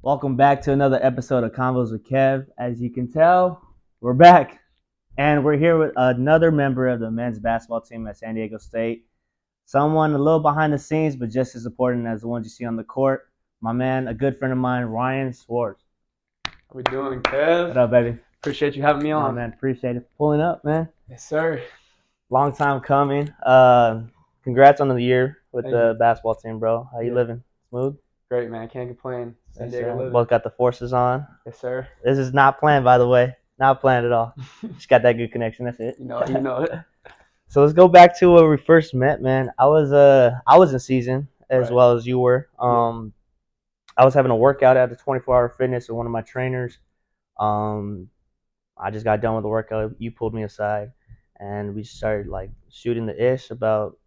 Welcome back to another episode of Convos with Kev. As you can tell, we're back. And we're here with another member of the men's basketball team at San Diego State. Someone a little behind the scenes, but just as important as the ones you see on the court. My man, a good friend of mine, Ryan Schwarz. How we doing, Kev? What up, baby? Appreciate you having me on. Oh, man, appreciate it. Pulling up, man. Yes, sir. Long time coming. Congrats on the year with the basketball team, bro. How you living? Smooth? Great, man. Can't complain. San Diego living. Both got the forces on. Yes, sir. This is not planned, by the way. Not planned at all. Just got that good connection. That's it. You know it. So let's go back to where we first met, man. I was in season as well as you were. I was having a workout at the 24-hour fitness with one of my trainers. I just got done with the workout. You pulled me aside, and we started like shooting the ish about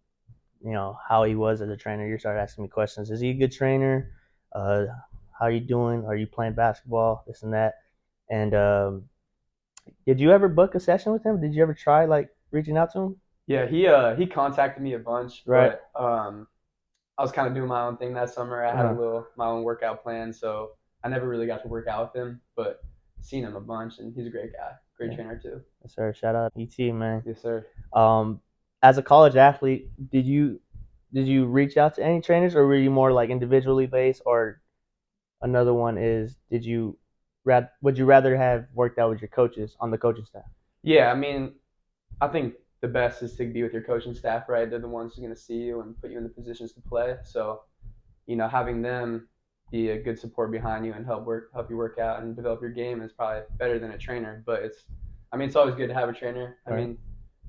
how he was as a trainer. You started asking me questions. Is he a good trainer? How are you doing? Are you playing basketball? This and that. And did you ever book a session with him? Did you ever try like reaching out to him? Yeah, he contacted me a bunch, right? But I was kind of doing my own thing that summer. I had my own workout plan, so I never really got to work out with him, but seen him a bunch, and he's a great guy, great trainer too. Yes, sir. Shout out ET, man. Yes, sir. As a college athlete, did you reach out to any trainers, or were you more like individually based? Or another one is, would you rather have worked out with your coaches on the coaching staff? Yeah, I mean, I think the best is to be with your coaching staff, right? They're the ones who are going to see you and put you in the positions to play. So, having them be a good support behind you and help you work out and develop your game is probably better than a trainer. But it's always good to have a trainer. I mean,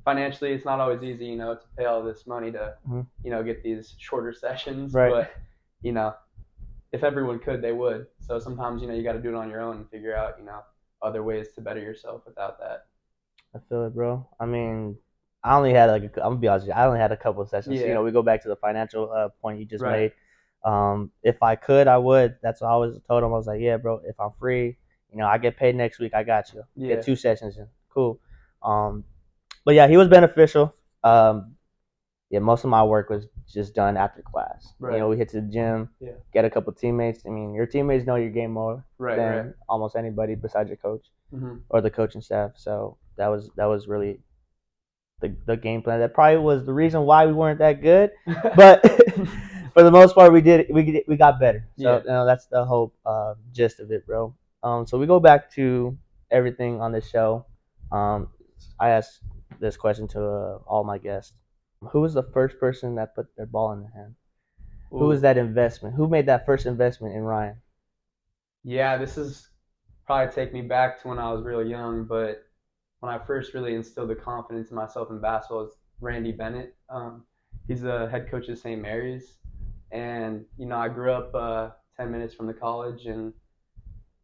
financially, it's not always easy, to pay all this money to, get these shorter sessions. Right. But, if everyone could, they would. So sometimes, you got to do it on your own and figure out, other ways to better yourself without that. I feel it, bro. I mean, I only had I'm gonna be honest with you, I only had a couple of sessions. Yeah. We go back to the financial point you just made. If I could, I would. That's what I always told him. I was like, yeah, bro, if I'm free, I get paid next week, I got you. Yeah. Get 2 sessions in. Cool. But yeah, he was beneficial. Most of my work was just done after class. Right. We hit to the gym, get a couple teammates. I mean, your teammates know your game more than almost anybody besides your coach or the coaching staff. So that was really the game plan. That probably was the reason why we weren't that good, but for the most part, we got better. So that's the whole gist of it, bro. So we go back to everything on this show. I asked this question to all my guests. Who was the first person that put their ball in their hand? Ooh. Who was that investment? Who made that first investment in Ryan? Yeah, this is probably take me back to when I was real young, but when I first really instilled the confidence in myself in basketball was Randy Bennett. He's the head coach of St. Mary's, and I grew up 10 minutes from the college, and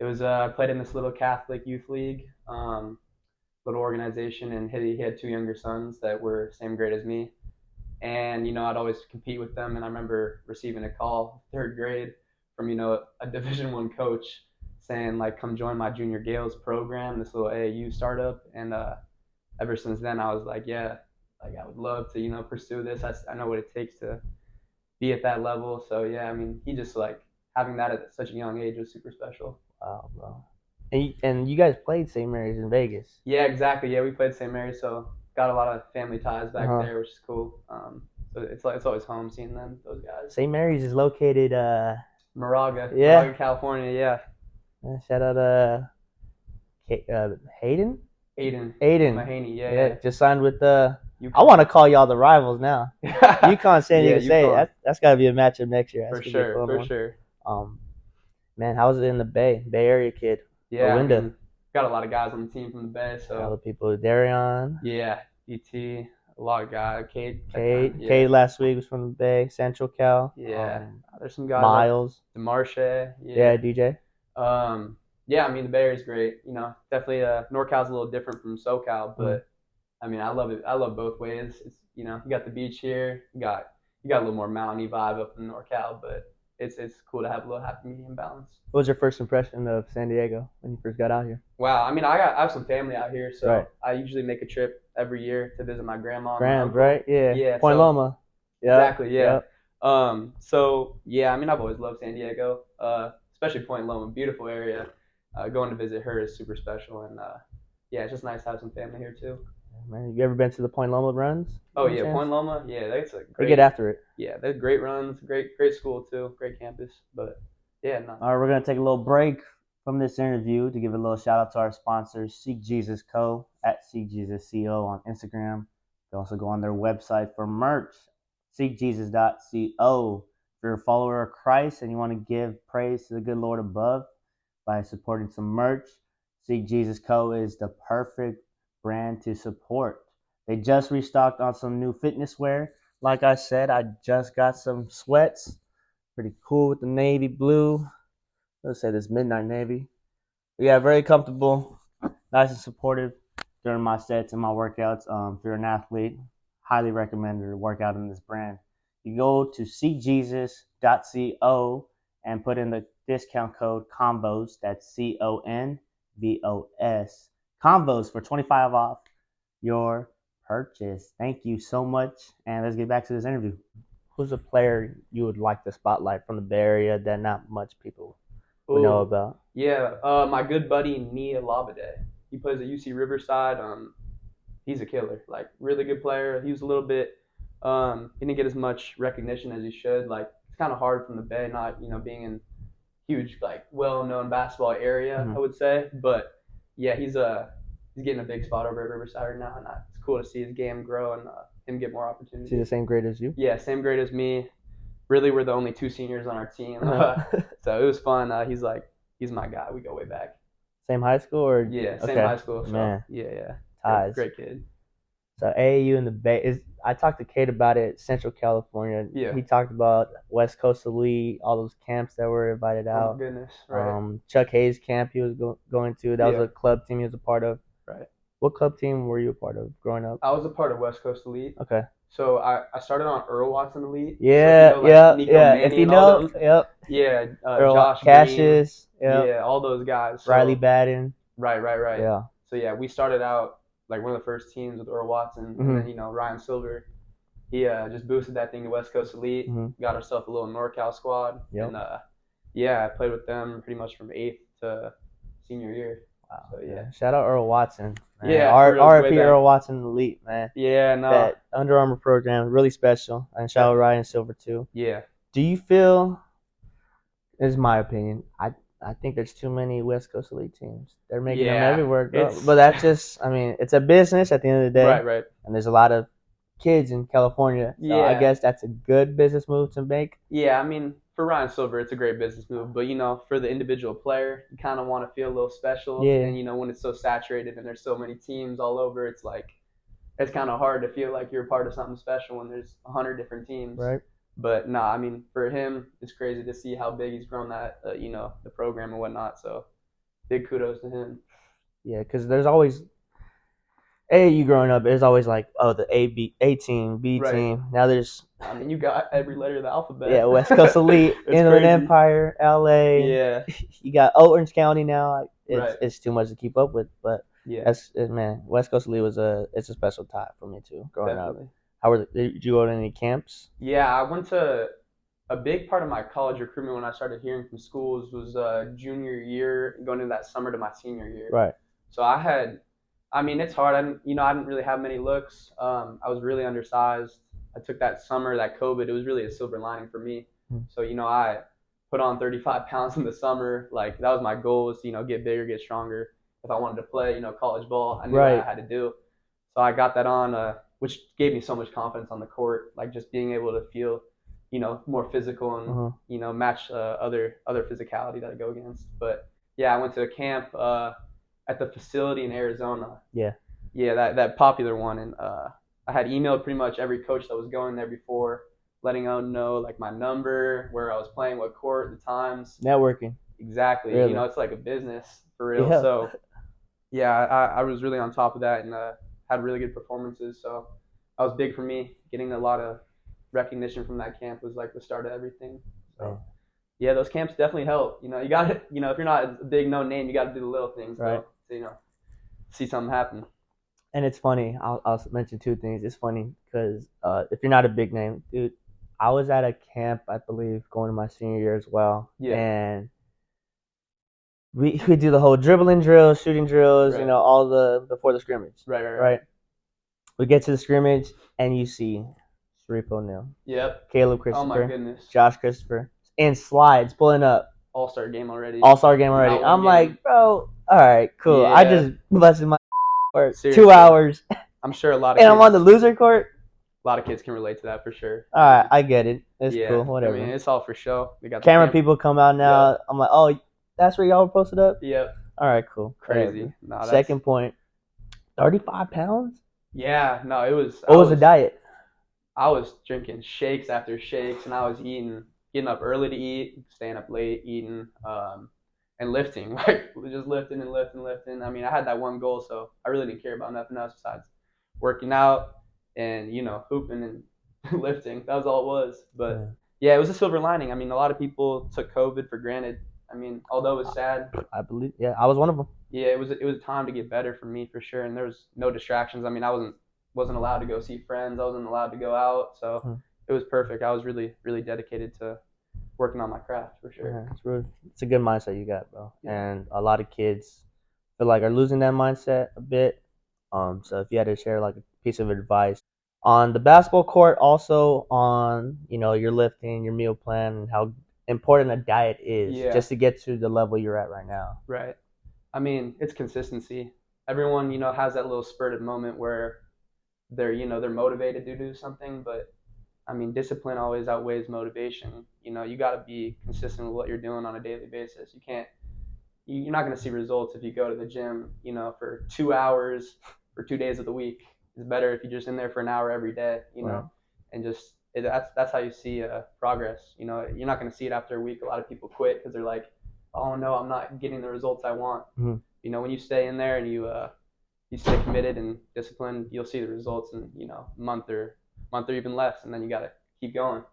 it was I played in this little Catholic youth league, little organization, and he had 2 younger sons that were same grade as me. And, I'd always compete with them. And I remember receiving a call, 3rd grade, from, a Division I coach saying, like, come join my Junior Gales program, this little AAU startup. And ever since then, I was like, yeah, like I would love to, pursue this. I know what it takes to be at that level. So, yeah, I mean, he just, like, having that at such a young age was super special. Wow, bro. And you guys played St. Mary's in Vegas. Yeah, exactly. Yeah, we played St. Mary's, so got a lot of family ties back there, which is cool. So it's always home seeing those guys. St. Mary's is located Moraga, California. Yeah. Shout out Hayden. Aiden Mahaney. Yeah. Just signed with I want to call y'all the rivals now. UConn, San Diego State. That's got to be a matchup next year. For sure. Man, how was it in the Bay Area kid? Yeah, got a lot of guys on the team from the Bay. So all the people, Darion. Yeah, ET, a lot of guys. Cade last week was from the Bay, Central Cal. Yeah, there's some guys. Miles, DeMarche. Yeah, DJ. Yeah, I mean the Bay Area's great. Definitely NorCal's a little different from SoCal, but I mean I love it. I love both ways. It's you got the beach here. You got a little more mountainy vibe up in NorCal, but it's cool to have a little happy medium balance. What was your first impression of San Diego when you first got out here? Wow, I mean, I have some family out here, so I usually make a trip every year to visit my grandma. Right? Yeah. Point Loma. Exactly. Yeah. So yeah, I mean, I've always loved San Diego, especially Point Loma, beautiful area. Going to visit her is super special, and yeah, it's just nice to have some family here too. Man, you ever been to the Point Loma runs? Oh yeah, Point Loma. Yeah, that's a great. They get after it. Yeah, they're great runs. Great school too. Great campus. But yeah, no. All right, we're gonna take a little break from this interview to give a little shout out to our sponsors, Seek Jesus Co. at Seek Jesus Co. on Instagram. You can also go on their website for merch, seekjesus.co. If you're a follower of Christ and you want to give praise to the good Lord above by supporting some merch, Seek Jesus Co. is the perfect brand to support. They just restocked on some new fitness wear. Like I said, I just got some sweats. Pretty cool with the navy blue. Let's say this midnight navy. But yeah, very comfortable, nice and supportive during my sets and my workouts. If you're an athlete, highly recommend to work out in this brand. You go to seekjesus.co and put in the discount code Convos. That's CONVOS. Convos for 25 off your purchase. Thank you so much, and let's get back to this interview. Who's a player you would like to spotlight from the Bay Area that not much people would know about? Yeah, my good buddy Nia Labade. He plays at UC Riverside. He's a killer. Like, really good player. He was a little bit. He didn't get as much recognition as he should. Like, it's kind of hard from the Bay, not being in huge, like, well-known basketball area, I would say. But yeah, he's getting a big spot over at Riverside right now, and it's cool to see his game grow and him get more opportunities. Is he the same grade as you? Yeah, same grade as me. Really, we're the only two seniors on our team, so it was fun. He's my guy. We go way back. Same high school or? Yeah, same high school. So, man. Yeah. Ties. Great kid. So AAU in the Bay I talked to Kate about it. Central California. Yeah. He talked about West Coast Elite, all those camps that were invited out. Oh my goodness. Right. Chuck Hayes camp he was going to. That was a club team he was a part of. Right. What club team were you a part of growing up? I was a part of West Coast Elite. Okay. So I started on Earl Watson Elite. Yeah, so, Nico Manny if you know, Yeah, Josh Cassius. Green, Yeah, all those guys. So, Riley Baden. Right. Yeah. So yeah, we started out like one of the first teams with Earl Watson, and then Ryan Silver. He just boosted that thing to West Coast Elite. Got ourselves a little NorCal squad, and I played with them pretty much from 8th to senior year. Wow. So yeah. Shout out Earl Watson. Man. Yeah. RIP Earl Watson Elite, man. Yeah, no. That Under Armour program, really special. And shout out Ryan Silver too. Yeah. Do you feel, this is my opinion, I think there's too many West Coast Elite teams. They're making them everywhere. But that's just, it's a business at the end of the day. Right. And there's a lot of kids in California. So I guess that's a good business move to make. Yeah, for Ryan Silver, it's a great business move. But, for the individual player, you kind of want to feel a little special. Yeah. And, when it's so saturated and there's so many teams all over, it's like, it's kind of hard to feel like you're a part of something special when there's 100 different teams. Right. But, for him, it's crazy to see how big he's grown that, the program and whatnot. So, big kudos to him. Yeah, because there's always AAU growing up. There's always like, the A team, B team. Now there's. You got every letter of the alphabet. Yeah, West Coast Elite, Inland crazy. Empire, LA. Yeah. You got Orange County now. It's too much to keep up with, but West Coast Elite it's a special time for me too. Growing up. Did you go to any camps? Yeah, I went to a big part of my college recruitment when I started hearing from schools was junior year, going into that summer to my senior year. Right. So it's hard. I didn't really have many looks. I was really undersized. I took that summer, that COVID, it was really a silver lining for me. So, I put on 35 pounds in the summer. Like, that was my goal, was to, get bigger, get stronger. If I wanted to play, college ball, I knew what I had to do. So I got that on, which gave me so much confidence on the court, like just being able to feel, more physical and, match other physicality that I go against. But, yeah, I went to a camp at the facility in Arizona. Yeah. Yeah, that popular one. And I had emailed pretty much every coach that was going there before, letting them know, like, my number, where I was playing, what court, the times. Networking. Exactly. Really? It's like a business for real. Yeah. So, yeah, I was really on top of that and had really good performances. So, that was big for me. Getting a lot of recognition from that camp was like the start of everything. So, yeah, those camps definitely help. You got to, if you're not a big known name, you got to do the little things, right? So, see something happen. And it's funny. I'll mention two things. It's funny because if you're not a big name, dude, I was at a camp, I believe, going to my senior year as well. Yeah. And we do the whole dribbling drills, shooting drills, Right. all the before the scrimmage. Right. We get to the scrimmage and you see Sharif O'Neal. Yep. Caleb Oh Christopher. my goodness. Josh Christopher. And slides pulling up. All-star game already. All-star game already. I'm game. like, bro, all right, cool. Yeah. I just busted my for Seriously. 2 hours. I'm sure a lot of and kids, I'm on the loser court. A lot of kids can relate to that for sure. All right, I get it. It's cool, whatever. I mean, it's all for show. They got camera people come out now. Yep. I'm like, oh, that's where y'all posted up? Yep. All right, cool. Crazy. No, Second point, 35 pounds? Yeah, no, it was. What was the diet? I was drinking shakes after shakes, and I was getting up early to eat, staying up late, eating, and lifting. Like, just lifting and lifting. I mean, I had that one goal, so I really didn't care about nothing else besides working out and, hooping and lifting. That was all it was. But, yeah, it was a silver lining. I mean, a lot of people took COVID for granted. I mean, although it was sad. I believe, I was one of them. Yeah, it was time to get better for me for sure, and there was no distractions. I mean, I wasn't allowed to go see friends. I wasn't allowed to go out, so it was perfect. I was really, really dedicated to working on my craft for sure. Yeah, it's a good mindset you got, bro. Yeah. And a lot of kids feel like are losing that mindset a bit. So if you had to share like a piece of advice on the basketball court, also on your lifting, your meal plan, and how important a diet is just to get to the level you're at right now. Right. I mean, it's consistency. Everyone, has that little spurted moment where they're motivated to do something, but I mean, discipline always outweighs motivation. You got to be consistent with what you're doing on a daily basis. You're not going to see results if you go to the gym, for 2 hours for 2 days of the week. It's better if you're just in there for an hour every day, and just that's how you see progress. You're not going to see it after a week. A lot of people quit because they're like, oh no, I'm not getting the results I want. Mm-hmm. When you stay in there and you stay committed and disciplined, you'll see the results in a month or even less, and then you got to keep going.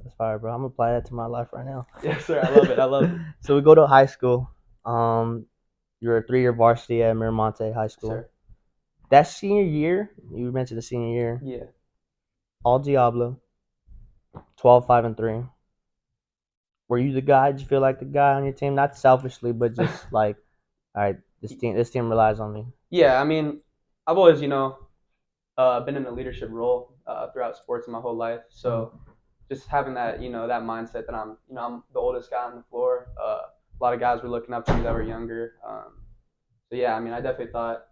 That's fire, bro. I'm gonna apply that to my life right now. Yes, sir. I love it. So we go to high school. You're a 3-year varsity at Miramonte High School. Sir. That senior year, you mentioned the senior year. Yeah. All Diablo. 12-5-3. Were you the guy? Did you feel like the guy on your team? Not selfishly, but just like, all right, this team relies on me. Yeah, I mean, I've always, been in a leadership role throughout sports my whole life. So just having that, that mindset that I'm the oldest guy on the floor. A lot of guys were looking up to me that were younger. So yeah, I mean, I definitely thought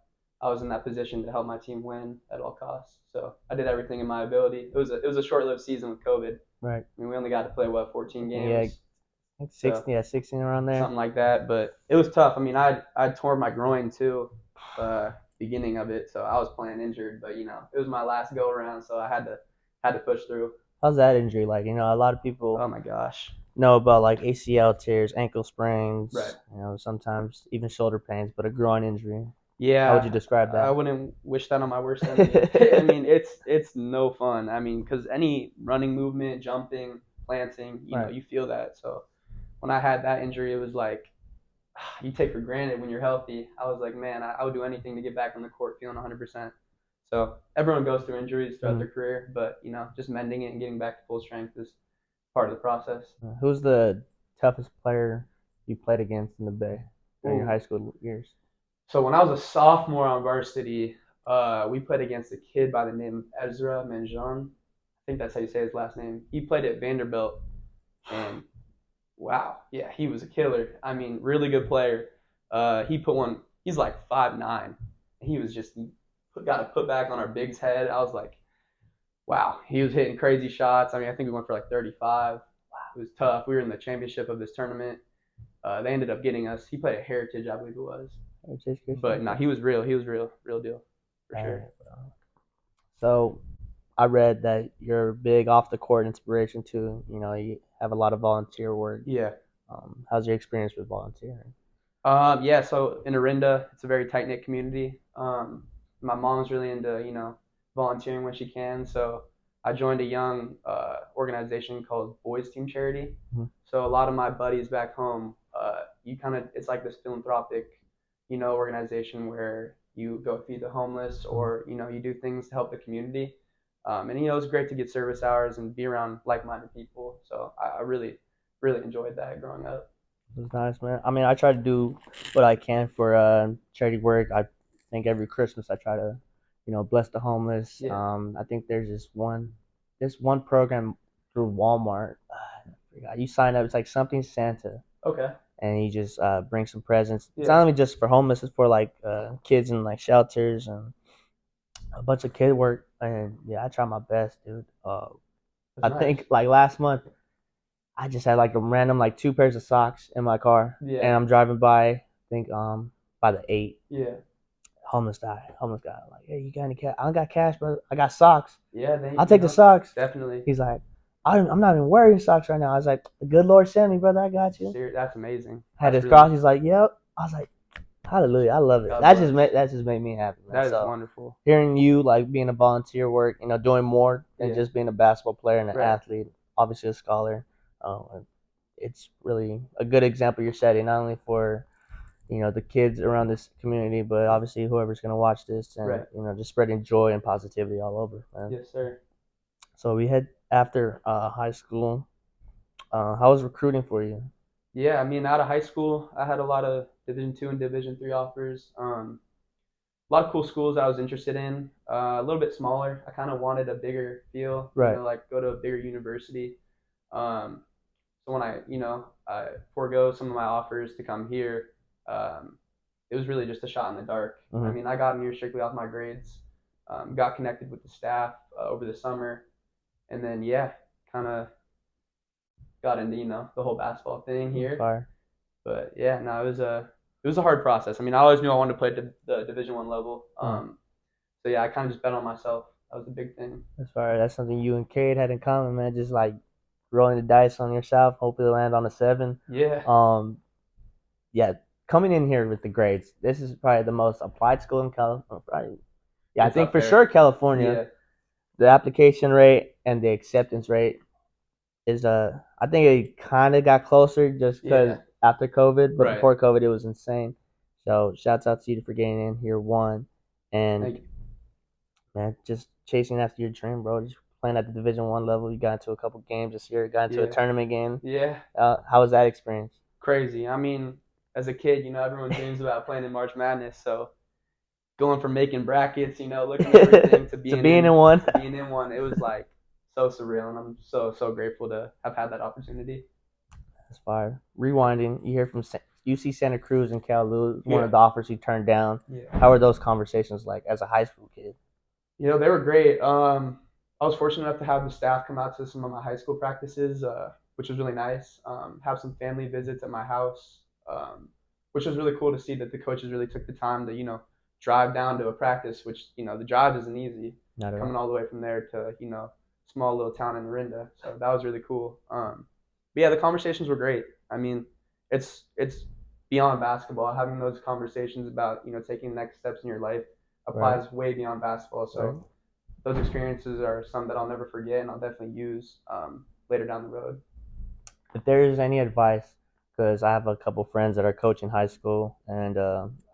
I was in that position to help my team win at all costs. So I did everything in my ability. It was a short-lived season with COVID. Right. I mean, we only got to play 14 games. Yeah, 16 around there. Something like that, but it was tough. I mean, I tore my groin too, beginning of it, so I was playing injured. But it was my last go around, so I had to push through. How's that injury like? A lot of people. Oh my gosh. Know about like ACL tears, ankle sprains. Right. Sometimes even shoulder pains, but a groin injury. Yeah. How would you describe that? I wouldn't wish that on my worst enemy. I mean, it's no fun. I mean, because any running movement, jumping, planting, you feel that. So when I had that injury, it was like you take for granted when you're healthy. I was like, man, I would do anything to get back on the court feeling 100%. So everyone goes through injuries throughout their career, but just mending it and getting back to full strength is part of the process. Who's the toughest player you played against in the Bay during your high school years? So when I was a sophomore on varsity, we played against a kid by the name of Ezra Manjon. I think that's how you say his last name. He played at Vanderbilt, and wow, yeah, he was a killer. I mean, really good player. He's like 5'9". He was just got a put back on our big's head. I was like, wow, he was hitting crazy shots. I mean, I think we went for like 35. Wow, it was tough. We were in the championship of this tournament. They ended up getting us. He played at Heritage, I believe it was. But no, he was real. He was real deal for sure. So I read that you're big off the court inspiration too. You have a lot of volunteer work. Yeah. How's your experience with volunteering? Yeah. So in Orinda, it's a very tight knit community. My mom's really into volunteering when she can. So I joined a young organization called Boys Team Charity. Mm-hmm. So a lot of my buddies back home, it's like this philanthropic organization where you go feed the homeless or, you do things to help the community. And, it's great to get service hours and be around like-minded people. So I really, really enjoyed that growing up. It was nice, man. I mean, I try to do what I can for charity work. I think every Christmas I try to, bless the homeless. Yeah. I think there's this one program through Walmart. I forgot. You sign up. It's like something Santa, Okay. and you just bring some presents. It's Yeah. not only just for homeless. It's for like kids in like shelters and a bunch of kid work. And yeah, I try my best, dude. I That's think nice. like last month. I just had like a random like two pairs of socks in my car, Yeah. and I'm driving by. I think by the 8. Yeah. Homeless guy. Like, hey, you got any cash? I don't got cash, but I got socks. Yeah. I'll take the socks. Definitely. He's like, I'm not even wearing socks right now. I was like, the good Lord sent me, brother. I got you. That's amazing. Had his cross. He's like, yep. I was like, hallelujah. I love it. God That bless. just made me happy, man. That is So wonderful. hearing you like being a volunteer work, doing more than Yeah. just being a basketball player and an Right. athlete, obviously a scholar. It's really a good example you're setting, not only for the kids around this community, but obviously whoever's going to watch this, and Right. just spreading joy and positivity all over, man. Yes, sir. So we head after high school. How was recruiting for you? Yeah, I mean, out of high school, I had a lot of Division II and Division III offers. A lot of cool schools I was interested in. A little bit smaller. I kind of wanted a bigger feel, Right. like go to a bigger university. Um, so when I forego some of my offers to come here, it was really just a shot in the dark. Mm-hmm. I mean, I got in here strictly off my grades. Got connected with the staff over the summer, and then kind of got into the whole basketball thing here. Fire. But yeah, no, it was a hard process. I mean, I always knew I wanted to play at the Division I level. So yeah, I kind of just bet on myself. That was a big thing. That's fire. That's something you and Cade had in common, man. Just like rolling the dice on yourself, hopefully land on a 7. Yeah. Yeah. Coming in here with the grades, this is probably the most applied school in California. Yeah, It's I think up for there. sure California. Yeah. The application rate and the acceptance rate is I think it kind of got closer just because after COVID, but Right. before COVID it was insane. So shouts out to you for getting in here one, and Thank you. man, just chasing after your dream, bro. Just playing at the Division I level. You got into a couple games this year. Got into a tournament game. Yeah. How was that experience? Crazy. I mean, as a kid, everyone dreams about playing in March Madness. So going from making brackets, looking at everything to being in one. It was like so surreal, and I'm so grateful to have had that opportunity. That's fire. Rewinding, you hear from UC Santa Cruz and Cal Lou, one of the offers you turned down. Yeah. How were those conversations like as a high school kid? They were great. I was fortunate enough to have the staff come out to some of my high school practices, which was really nice. Have some family visits at my house, which was really cool to see that the coaches really took the time to, drive down to a practice, which, the drive isn't easy. Not at coming all the way from there to, small little town in Orinda. So that was really cool. But yeah, the conversations were great. I mean, it's beyond basketball. Having those conversations about, taking next steps in your life applies way beyond basketball. So those experiences are some that I'll never forget, and I'll definitely use later down the road. If there is any advice, because I have a couple friends that are coaching high school, and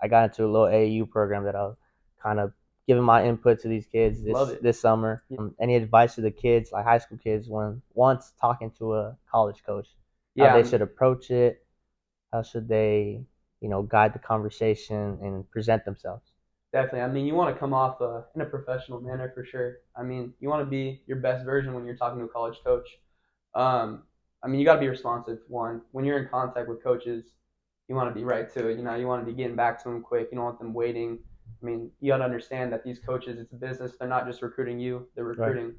I got into a little AAU program that I was kind of giving my input to these kids this summer. Any advice to the kids, like high school kids, when once talking to a college coach, how they should approach it, how should they, guide the conversation and present themselves? Definitely. I mean, you want to come off in a professional manner for sure. I mean, you want to be your best version when you're talking to a college coach. I mean, you got to be responsive. One, when you're in contact with coaches, you want to be right to it. You want to be getting back to them quick. You don't want them waiting. I mean, you got to understand that these coaches, it's a business. They're not just recruiting you. They're recruiting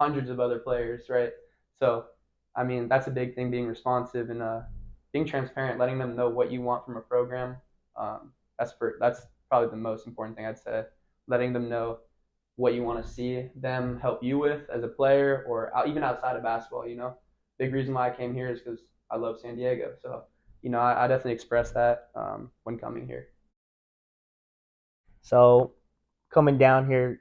hundreds of other players, right? So, I mean, that's a big thing, being responsive and being transparent, letting them know what you want from a program. That's probably the most important thing I'd say. Letting them know what you want to see them help you with as a player, or even outside of basketball. Big reason why I came here is because I love San Diego. So, I definitely express that when coming here. So, coming down here,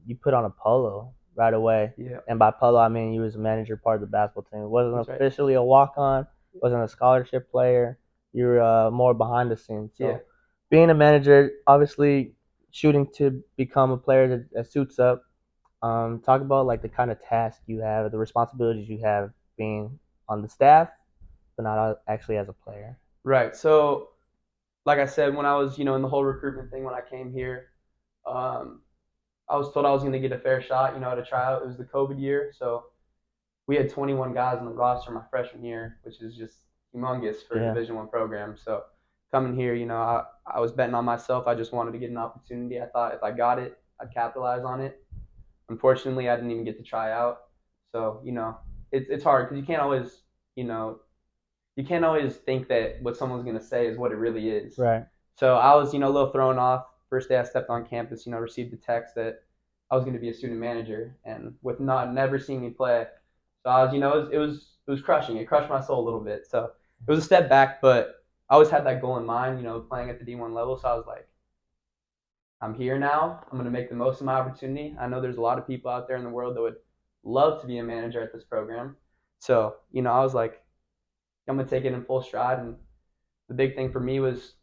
you put on a polo right away. Yeah. And by polo, I mean you was a manager part of the basketball team. It wasn't officially a walk-on. Wasn't a scholarship player. You were more behind the scenes. So, being a manager, obviously shooting to become a player that suits up. Talk about like the kind of task you have, the responsibilities you have being on the staff but not actually as a player. Right. So, like I said, when I was, in the whole recruitment thing when I came here, I was told I was going to get a fair shot, at a tryout. It was the COVID year, so we had 21 guys on the roster my freshman year, which is just humongous for a Division I program. So coming here, I was betting on myself. I just wanted to get an opportunity. I thought if I got it, I'd capitalize on it. Unfortunately, I didn't even get to try out. So, it's hard because you can't always, think that what someone's going to say is what it really is. Right. So I was, a little thrown off. First day I stepped on campus, received a text that I was going to be a student manager, and with never seeing me play, so I was, it was crushing. It crushed my soul a little bit. So it was a step back, but I always had that goal in mind, playing at the D1 level. So I was like, I'm here now. I'm going to make the most of my opportunity. I know there's a lot of people out there in the world that would love to be a manager at this program. So, I was like, I'm going to take it in full stride. And the big thing for me was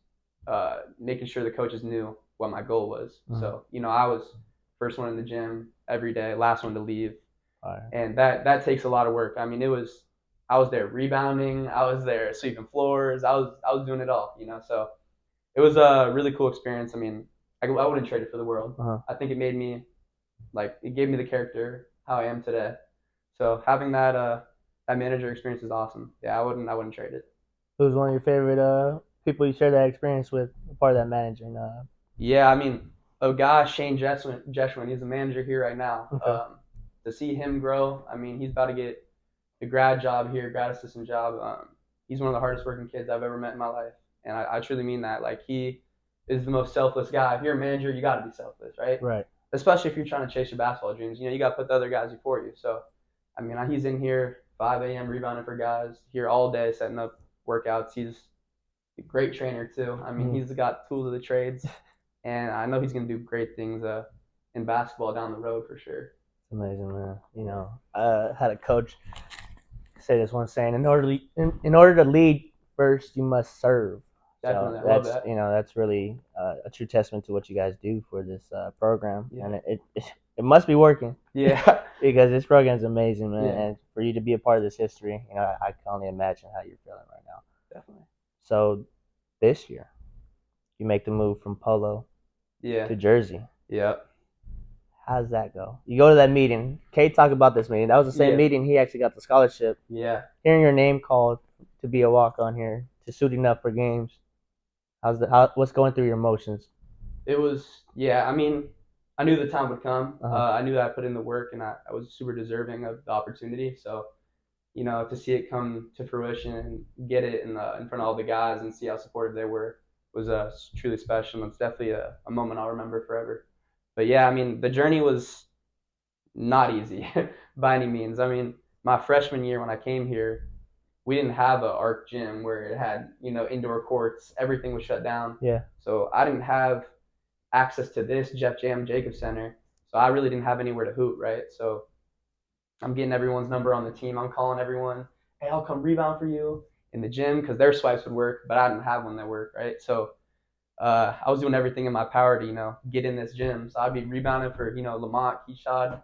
making sure the coaches knew what my goal was. Mm-hmm. So, I was first one in the gym every day, last one to leave. Right. And that takes a lot of work. I mean, I was there rebounding, I was there sweeping floors, I was doing it all, so it was a really cool experience. I mean, I wouldn't trade it for the world. Uh-huh. I think it gave me the character how I am today. So having that manager experience is awesome. Yeah, I wouldn't trade it. Who's one of your favorite people you shared that experience with, part of that managing? Yeah, I mean, a guy, Shane Jeshwin, he's a manager here right now. Okay. To see him grow, I mean, he's about to get a grad assistant job. He's one of the hardest working kids I've ever met in my life. And I truly mean that. Like, he is the most selfless guy. If you're a manager, you got to be selfless, right? Right. Especially if you're trying to chase your basketball dreams. You got to put the other guys before you. So, I mean, he's in here 5 a.m. rebounding for guys, here all day setting up workouts. He's a great trainer, too. I mean, he's got tools of the trades. And I know he's going to do great things in basketball down the road for sure. It's amazing, man. I had a coach say this one saying, in order to lead first, you must serve. Definitely, so I love that. That's really a true testament to what you guys do for this program, and it must be working. Yeah, because this program is amazing, man, yeah. And for you to be a part of this history, I can only imagine how you're feeling right now. Definitely. So this year, you make the move from Polo to Jersey. Yep. How's that go? You go to that meeting. Kate talked about this meeting. That was the same meeting he actually got the scholarship. Yeah. Hearing your name called to be a walk-on here, to suiting up for games. What's going through your emotions? It was, I mean, I knew the time would come. Uh-huh. I knew that I put in the work, and I was super deserving of the opportunity. So, to see it come to fruition and get it in front of all the guys and see how supportive they were was truly special. And it's definitely a moment I'll remember forever. But yeah, I mean, the journey was not easy by any means. I mean, my freshman year when I came here, we didn't have an ARC gym where it had, indoor courts. Everything was shut down. Yeah. So I didn't have access to this Jeff Jam Jacobs Center. So I really didn't have anywhere to hoop, right? So I'm getting everyone's number on the team. I'm calling everyone, hey, I'll come rebound for you in the gym because their swipes would work, but I didn't have one that worked, right? So I was doing everything in my power to, get in this gym. So I'd be rebounding for, Lamont, Keyshad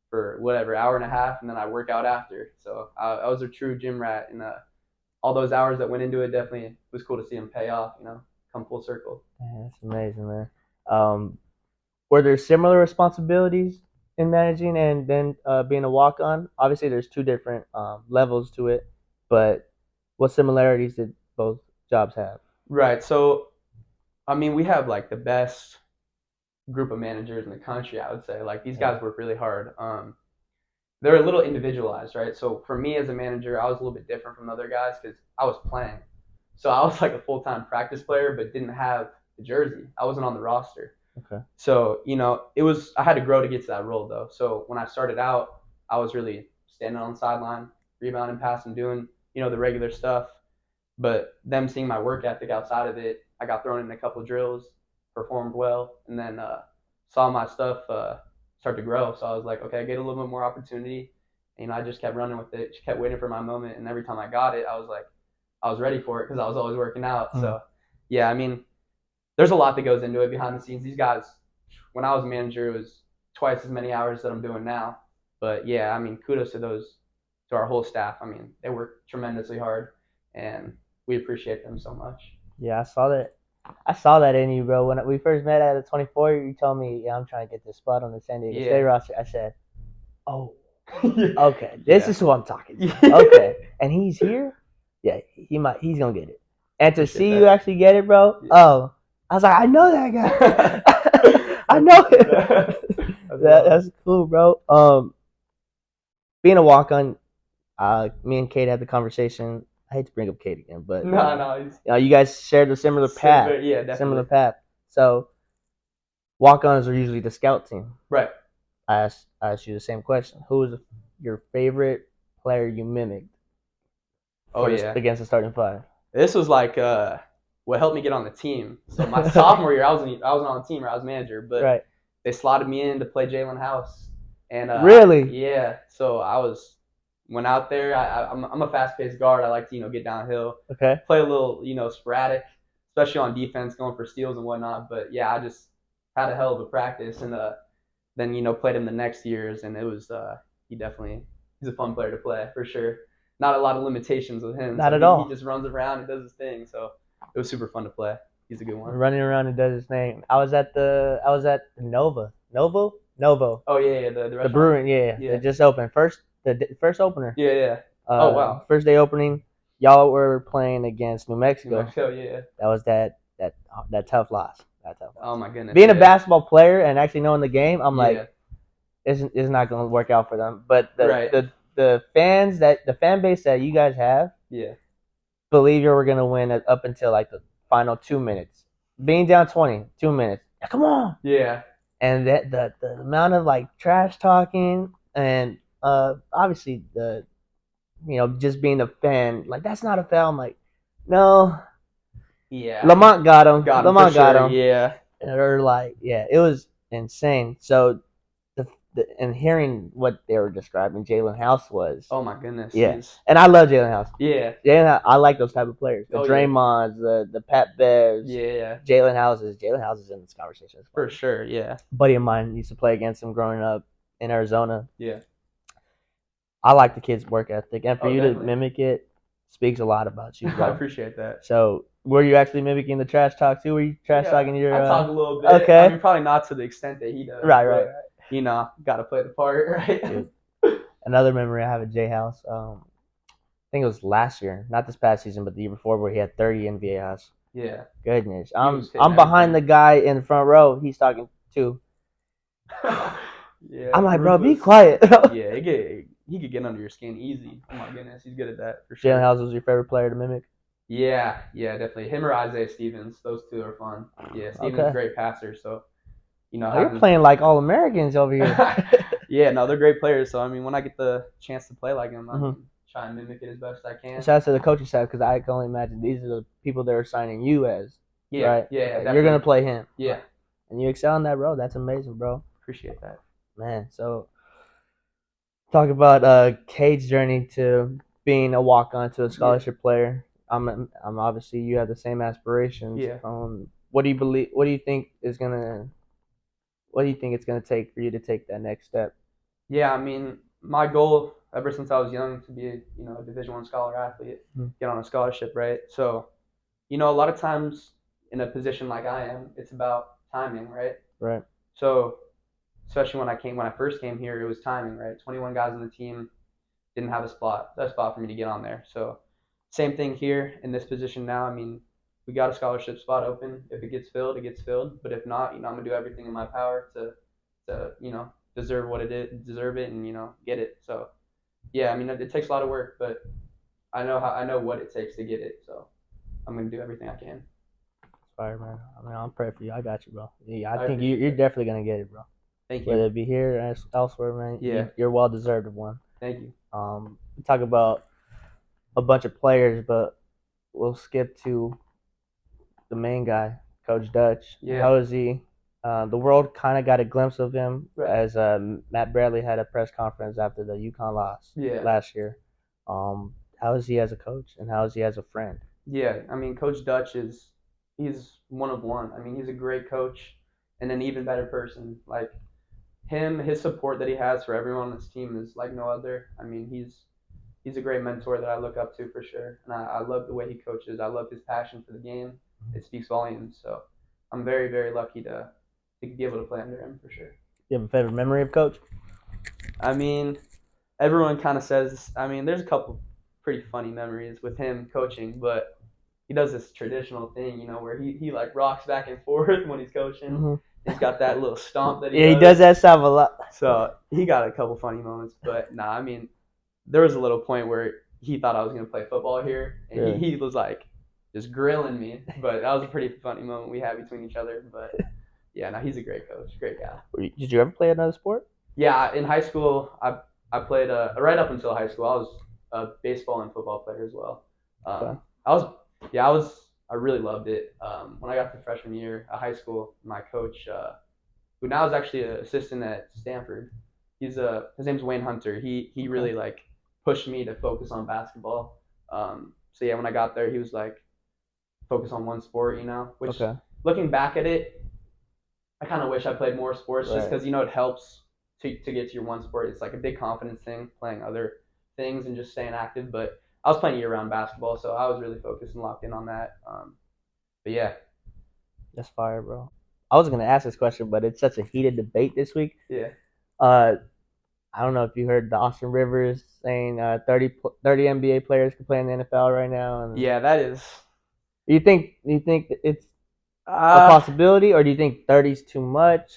for whatever, hour and a half, and then I'd work out after. So I was a true gym rat, and all those hours that went into it definitely was cool to see them pay off, come full circle. Yeah, that's amazing, man. Were there similar responsibilities in managing and then being a walk-on? Obviously, there's two different levels to it, but what similarities did both jobs have? Right. So, I mean, we have the best group of managers in the country, I would say. These guys work really hard. They're a little individualized, right? So for me as a manager, I was a little bit different from other guys because I was playing. So I was a full-time practice player, but didn't have the jersey. I wasn't on the roster. Okay. So, I had to grow to get to that role though. So when I started out, I was really standing on the sideline, rebounding, passing, doing, the regular stuff. But them seeing my work ethic outside of it, I got thrown in a couple of drills, performed well, and then saw my stuff start to grow. So I was like, okay, I get a little bit more opportunity. And I just kept running with it, just kept waiting for my moment. And every time I got it, I was ready for it because I was always working out. Mm-hmm. So, yeah, I mean, there's a lot that goes into it behind the scenes. These guys, when I was a manager, it was twice as many hours that I'm doing now. But, yeah, I mean, kudos to our whole staff. I mean, they work tremendously hard. and we appreciate them so much. Yeah, I saw that. I saw that in you, bro. When we first met at the 24, you told me, "Yeah, I'm trying to get this spot on the San Diego State roster." I said, "Oh, okay, this is who I'm talking to." Okay, and he's here. Yeah, he's gonna get it. And to see you actually get it, bro. Yeah. Oh, I was like, I know that guy. I know it. That's cool, bro. Being a walk-on, me and Kate had the conversation. I hate to bring up Kate again, but you guys shared a similar path. Yeah, definitely. Similar path. So walk-ons are usually the scout team. Right. I asked you the same question. Who was your favorite player you mimicked? Against the starting five. This was like what helped me get on the team. So my sophomore year, I wasn't on the team, or I was manager, but they slotted me in to play Jalen House. And really? Yeah. So went out there. I'm a fast-paced guard. I like to get downhill. Okay. Play a little sporadic, especially on defense, going for steals and whatnot. But yeah, I just had a hell of a practice, and then played him the next years, and it was he's a fun player to play for sure. Not a lot of limitations with him. Not at all. He just runs around and does his thing. So it was super fun to play. He's a good one. Running around and does his thing. I was at Novo. Oh yeah, the Brewing. Yeah. It just opened the first opener. Yeah. Oh wow. First day opening. Y'all were playing against New Mexico. Yeah. That was that tough loss. Oh my goodness. Being a basketball player and actually knowing the game, I'm like, it's not going to work out for them. But the fan base that you guys have, believe you were going to win up until like the final 2 minutes. Being down 20, 2 minutes. Come on. Yeah. And the amount of like trash talking and obviously just being a fan, like that's not a foul. I'm like, no. Yeah. Lamont got him. Lamont got him. Yeah. Or like, it was insane. So, and hearing what they were describing, Jalen House was. Oh my goodness. Yeah. And I love Jalen House. Yeah. I like those type of players. The Draymonds, the Pat Bevs. Yeah. Jalen House is in this conversation. For sure. Yeah. A buddy of mine used to play against him growing up in Arizona. Yeah. I like the kid's work ethic, and for you to mimic it speaks a lot about you. I appreciate that. So, were you actually mimicking the trash talk too? Were you trash talking your? I talk a little bit. Okay. I mean, probably not to the extent that he does. Right. Got to play the part, right? Dude. Another memory I have at J House. I think it was last year, not this past season, but the year before, where he had 30 in VA House. Yeah. Goodness, I'm behind the guy in the front row. He's talking too. Yeah. I'm like, bro, be quiet. Yeah, he could get under your skin easy. Oh my goodness, he's good at that for sure. Jalen House was your favorite player to mimic? Yeah, definitely. Him or Isaiah Stevens, those two are fun. Yeah, Stevens is a great passer, so you're playing like all Americans over here. Yeah, no, they're great players. So I mean, when I get the chance to play like them, I can try and mimic it as best I can. Shout out to the coaching staff, because I can only imagine these are the people they're signing you as. Yeah, right? Yeah, definitely. You're gonna play him. Yeah, and you excel in that, bro. That's amazing, bro. Appreciate that, man. So, talk about Cade's journey to being a walk-on to a scholarship player. I'm obviously you have the same aspirations. Yeah. What do you believe? What do you think it's gonna take for you to take that next step? Yeah, I mean, my goal ever since I was young to be a Division I scholar athlete, get on a scholarship, right? So, a lot of times in a position like I am, it's about timing, right? Right. So, especially when I first came here, it was timing, right? 21 guys on the team, didn't have a spot for me to get on there. So, same thing here in this position now. I mean, we got a scholarship spot open. If it gets filled, it gets filled. But if not, I'm gonna do everything in my power to deserve it, and get it. So, yeah, I mean, it takes a lot of work, but I know what it takes to get it. So, I'm gonna do everything I can. Fire, man. I mean, I'm praying for you. I got you, bro. Yeah, I think you're definitely gonna get it, bro. Thank you. Whether it be here or elsewhere, man. Yeah. You're well deserved of one. Thank you. We talk about a bunch of players, but we'll skip to the main guy, Coach Dutch. Yeah. How is he? The world kind of got a glimpse of him as Matt Bradley had a press conference after the UConn loss last year. How is he as a coach, and how is he as a friend? Yeah, I mean, Coach Dutch he's one of one. I mean, he's a great coach and an even better person. Like his support that he has for everyone on this team is like no other. I mean, he's a great mentor that I look up to for sure. And I love the way he coaches. I love his passion for the game. It speaks volumes. So I'm very, very lucky to be able to play under him for sure. You have a favorite memory of Coach? I mean, everyone kind of says, I mean, there's a couple pretty funny memories with him coaching, but he does this traditional thing, you know, where he like rocks back and forth when he's coaching. Mm-hmm. He's got that little stomp that he does that stuff a lot. So he got a couple funny moments, but nah, I mean, there was a little point where he thought I was going to play football here, and really? he was like just grilling me, but that was a pretty funny moment we had between each other. But yeah, no, he's a great coach, great guy. Did you ever play another sport? Yeah, in high school, I played right up until high school. I was a baseball and football player as well. Okay. I really loved it. When I got to freshman year of high school, my coach, who now is actually an assistant at Stanford, his name's Wayne Hunter. He really like pushed me to focus on basketball. So yeah, when I got there, he was like, focus on one sport, you know. Which looking back at it, I kind of wish I played more sports just because, you know, it helps to get to your one sport. It's like a big confidence thing, playing other things and just staying active. But I was playing year-round basketball, so I was really focused and locked in on that. But yeah. That's fire, bro. I was going to ask this question, but it's such a heated debate this week. Yeah. I don't know if you heard the Austin Rivers saying 30 NBA players can play in the NFL right now. And yeah, that is. Do you think it's a possibility, or do you think 30 is too much?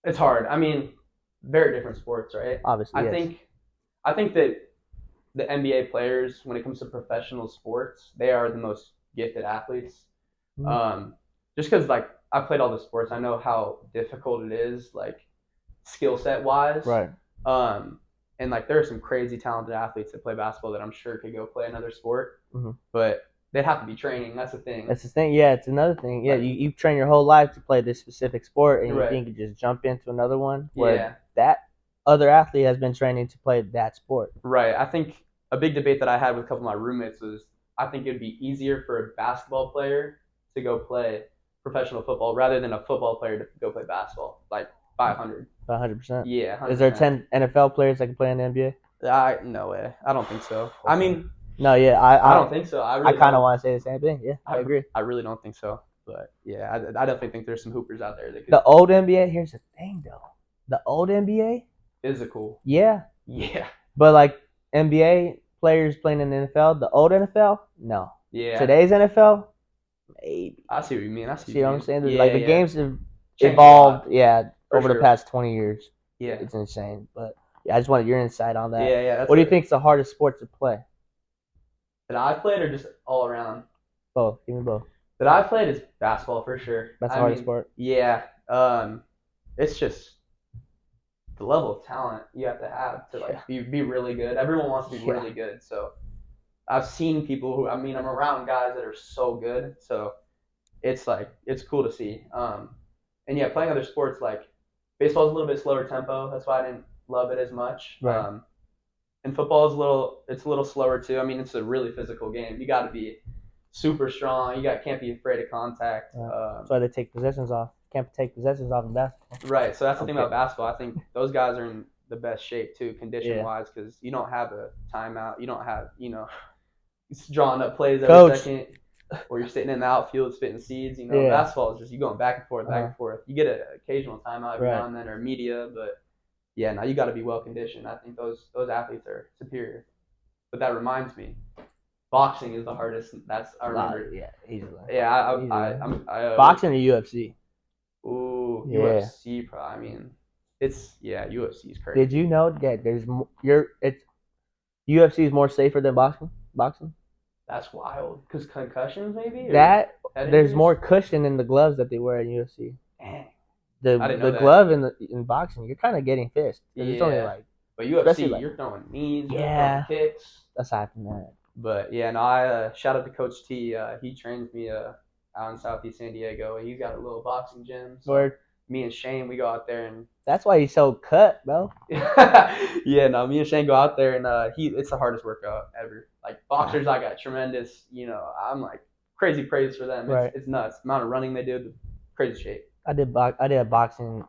It's hard. I mean, very different sports, right? Obviously, I think that the NBA players, when it comes to professional sports, they are the most gifted athletes. Mm-hmm. Just because, like, I've played all the sports, I know how difficult it is, like, skill set wise. Right. And like, there are some crazy talented athletes that play basketball that I'm sure could go play another sport, but they'd have to be training. That's the thing. Yeah, it's another thing. Yeah, you train your whole life to play this specific sport, and right. you think you just jump into another one where that other athlete has been training to play that sport. Right. I think a big debate that I had with a couple of my roommates was, I think it'd be easier for a basketball player to go play professional football rather than a football player to go play basketball. Like 500. 100%. Yeah. 100%. Is there 10 NFL players that can play in the NBA? No way. I don't think so. I mean, no, yeah, I don't think so. I kind of want to say the same thing. Yeah, I agree. I really don't think so. But yeah, I definitely think there's some hoopers out there that could. The old NBA. Here's the thing, though. The old NBA. Physical. Yeah. Yeah. But like NBA players playing in the NFL, the old NFL, no. Yeah. Today's NFL, maybe. I see what you mean. See what I'm saying? Yeah, like the games have evolved, over the past 20 years. Yeah. It's insane. But yeah, I just wanted your insight on that. Yeah. What do you think is the hardest sport to play? That I played, or just all around? Both. Give me both. That I played is basketball for sure. That's the hardest sport. Yeah. It's just the level of talent you have to have to like be really good. Everyone wants to be really good. So I've seen people who, I mean, I'm around guys that are so good. So it's like, it's cool to see. And yeah, playing other sports, like baseball is a little bit slower tempo. That's why I didn't love it as much. Right. And football is a little slower too. I mean, it's a really physical game. You got to be super strong. Can't be afraid of contact. That's why they take possessions off. Can't take possessions off in basketball. Right. So that's the thing about basketball. I think those guys are in the best shape too, condition-wise, because you don't have a timeout. You don't have, drawing up plays every second, or you're sitting in the outfield spitting seeds. Basketball is just you going back and forth, back and forth. You get an occasional timeout every now and then, or media, but yeah, now you got to be well conditioned. I think those athletes are superior. But that reminds me, boxing is the hardest. I remember. Yeah, easily. Yeah, boxing or UFC. Ooh, UFC. I mean, UFC is crazy. Did you know that UFC is more safer than boxing? That's wild. Because concussions, maybe. There's more cushion in the gloves that they wear in UFC. Dang. The glove in boxing, you're kind of getting fist. It's only like. But UFC, you're throwing knees, you're throwing kicks. Aside from that. But yeah, no, I shout out to Coach T. He trains me out in Southeast San Diego. He's got a little boxing gym. So me and Shane, we go out there and. That's why he's so cut, bro. Yeah, no, me and Shane go out there and it's the hardest workout ever. Like boxers, I got tremendous. I'm like crazy praise for them. It's nuts. The amount of running they do, crazy shape. I did a boxing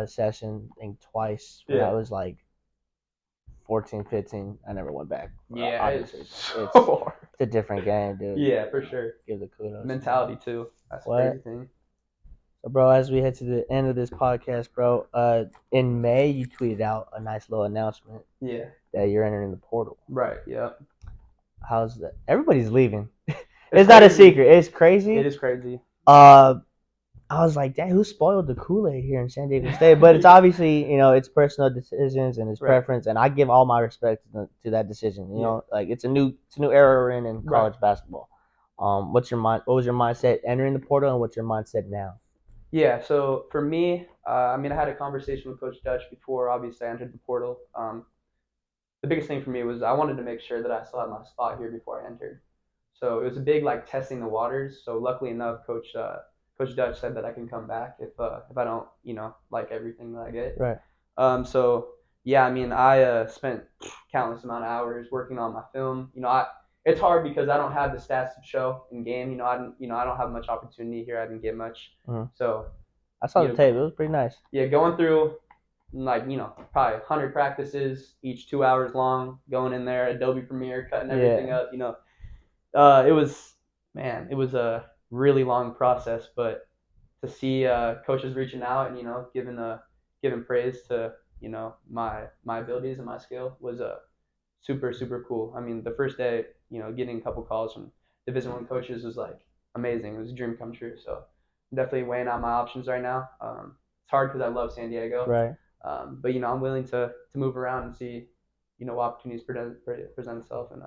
session, I think twice when I was like 14, 15, I never went back. Yeah, it's a different game, dude. Yeah, for sure. Give the kudos. Mentality too. That's a crazy thing. So, bro, as we head to the end of this podcast, bro, in May you tweeted out a nice little announcement. Yeah. That you're entering the portal. Right. Yep. How's that? Everybody's leaving. It's not a secret. It's crazy. It is crazy. I was like, dang, who spoiled the Kool-Aid here in San Diego State? But it's obviously, it's personal decisions and it's preference, and I give all my respect to that decision. You know, like it's a new era we're in college basketball. What was your mindset entering the portal, and what's your mindset now? Yeah, so for me, I had a conversation with Coach Dutch before obviously I entered the portal. The biggest thing for me was I wanted to make sure that I still had my spot here before I entered. So it was a big testing the waters. So luckily enough, Coach Dutch said that I can come back if I don't like everything that I get. Right. So yeah, I spent countless amount of hours working on my film. It's hard because I don't have the stats to show in game. I don't have much opportunity here. I didn't get much. Mm-hmm. So I saw the tape. It was pretty nice. Yeah, going through probably 100 practices, each 2 hours long, going in there, Adobe Premiere, cutting everything up. It was a really long process, but to see coaches reaching out and giving praise to my abilities and my skill was super, super cool. The first day, getting a couple calls from Division I coaches was amazing. It was a dream come true. So I'm definitely weighing out my options right now. It's hard because I love San Diego. Right. But I'm willing to move around and see what opportunities present itself, and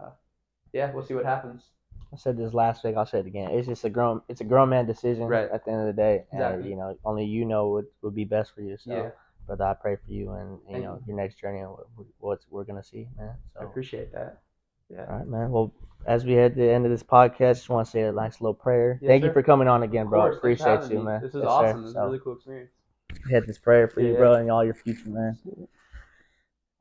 we'll see what happens. I said this last week. I'll say it again. It's just a grown man decision at the end of the day, Exactly. and only what would be best for you. So. Yeah. Brother, I pray for you and your next journey and what we're gonna see, man. So I appreciate that. Yeah. All right, man. Well, as we head to the end of this podcast, just want to say a nice little prayer. Thank you for coming on again, bro. Appreciate you, man. This is awesome. This is a really cool experience. We had this prayer for you, bro, and all your future, man.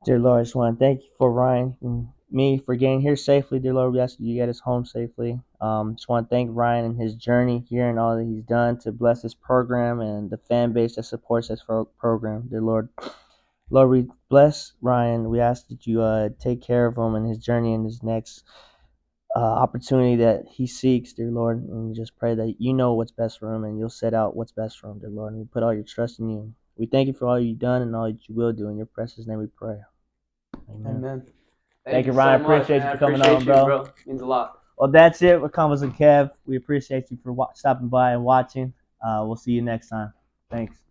Dear Lord, I just want to thank you for Ryan and me for getting here safely. Dear Lord, we ask you to get us home safely. Just want to thank Ryan and his journey here and all that he's done to bless this program and the fan base that supports this program. Dear Lord, we bless Ryan. We ask that you take care of him and his journey and his next opportunity that he seeks, dear Lord. And we just pray that you know what's best for him and you'll set out what's best for him, dear Lord. And we put all your trust in you. We thank you for all you've done and all that you will do. In your precious name we pray. Amen. Thank you, Ryan. So much, appreciate you for coming on, bro. It means a lot. Well, that's it with Convos and Kev. We appreciate you for stopping by and watching. We'll see you next time. Thanks.